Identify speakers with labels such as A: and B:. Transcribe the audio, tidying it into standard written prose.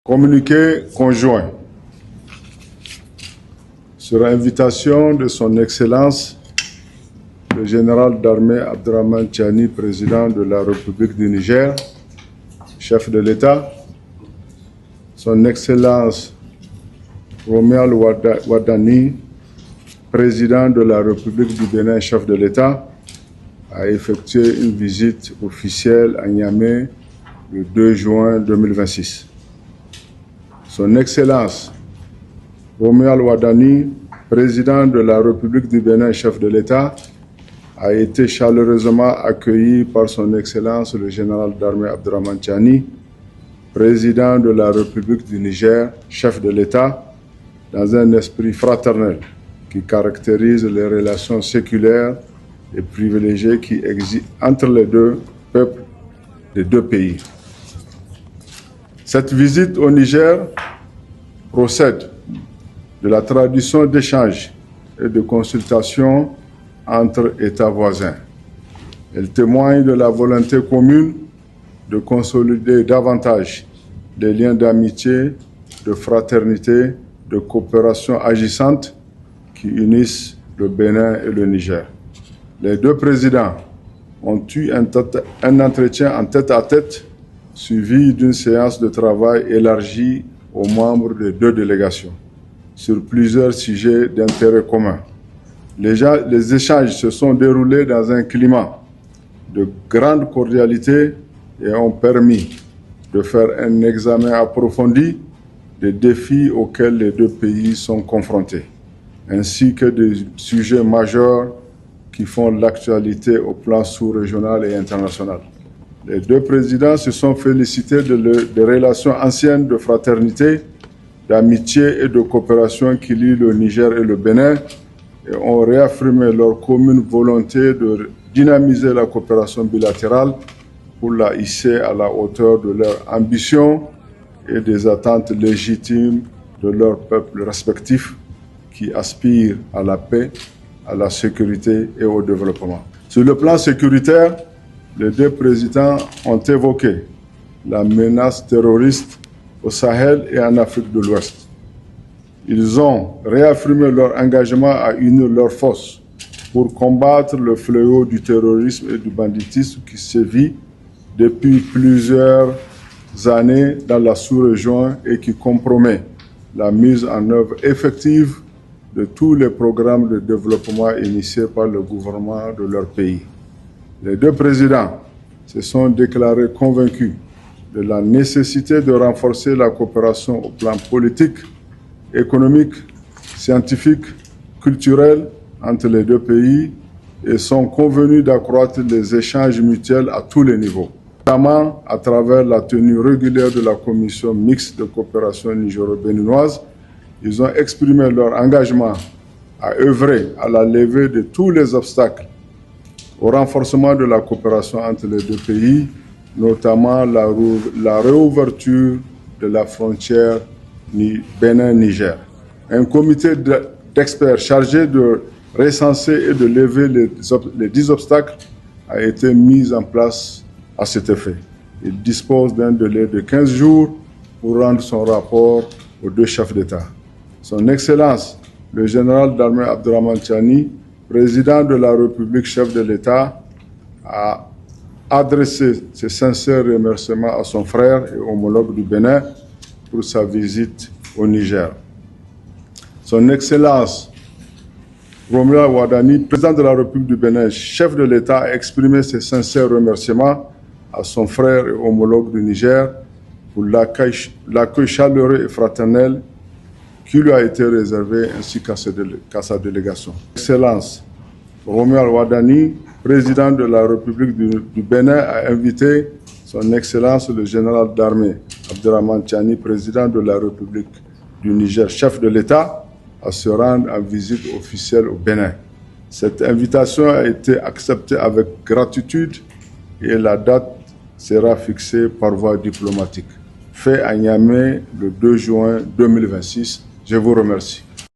A: Communiqué conjoint sur invitation de son Excellence le général d'armée Abderrahmane Tiani, président de la République du Niger, chef de l'État, son Excellence Romuald Wadani, président de la République du Bénin, chef de l'État, a effectué une visite officielle à Niamey le 2 juin 2026. Son Excellence Romuald Wadani, président de la République du Bénin, chef de l'État, a été chaleureusement accueilli par son Excellence le général d'armée Abderrahmane Tiani, président de la République du Niger, chef de l'État, dans un esprit fraternel qui caractérise les relations séculaires et privilégiées qui existent entre les deux peuples des deux pays. Cette visite au Niger procède de la tradition d'échange et de consultation entre États voisins. Elle témoigne de la volonté commune de consolider davantage les liens d'amitié, de fraternité, de coopération agissante qui unissent le Bénin et le Niger. Les deux présidents ont eu un entretien en tête-à-tête suivi d'une séance de travail élargie aux membres des deux délégations sur plusieurs sujets d'intérêt commun. Les échanges se sont déroulés dans un climat de grande cordialité et ont permis de faire un examen approfondi des défis auxquels les deux pays sont confrontés, ainsi que des sujets majeurs qui font l'actualité au plan sous-régional et international. Les deux présidents se sont félicités des relations anciennes de fraternité, d'amitié et de coopération qui lient le Niger et le Bénin et ont réaffirmé leur commune volonté de dynamiser la coopération bilatérale pour la hisser à la hauteur de leurs ambitions et des attentes légitimes de leurs peuples respectifs qui aspirent à la paix, à la sécurité et au développement. Sur le plan sécuritaire, les deux présidents ont évoqué la menace terroriste au Sahel et en Afrique de l'Ouest. Ils ont réaffirmé leur engagement à unir leurs forces pour combattre le fléau du terrorisme et du banditisme qui sévit depuis plusieurs années dans la sous-région et qui compromet la mise en œuvre effective de tous les programmes de développement initiés par le gouvernement de leur pays. Les deux présidents se sont déclarés convaincus de la nécessité de renforcer la coopération au plan politique, économique, scientifique, culturel entre les deux pays et sont convenus d'accroître les échanges mutuels à tous les niveaux, notamment à travers la tenue régulière de la commission mixte de coopération nigéro-béninoise. Ils ont exprimé leur engagement à œuvrer à la levée de tous les obstacles au renforcement de la coopération entre les deux pays, notamment la réouverture de la frontière Bénin-Niger. Un comité d'experts chargé de recenser et de lever les 10 obstacles a été mis en place à cet effet. Il dispose d'un délai de 15 jours pour rendre son rapport aux deux chefs d'État. Son Excellence, le général d'armée Abderrahmane Tiani, président de la République, chef de l'État, a adressé ses sincères remerciements à son frère et homologue du Bénin pour sa visite au Niger. Son Excellence Romuald Wadani, président de la République du Bénin, chef de l'État, a exprimé ses sincères remerciements à son frère et homologue du Niger pour l'accueil chaleureux et fraternel qui lui a été réservé ainsi qu'à sa délégation. Excellence Romuald Wadani, président de la République du Bénin, a invité son Excellence le général d'armée Abderrahmane Tiani, président de la République du Niger, chef de l'État, à se rendre en visite officielle au Bénin. Cette invitation a été acceptée avec gratitude et la date sera fixée par voie diplomatique. Fait à Niamey le 2 juin 2026. Je vous remercie.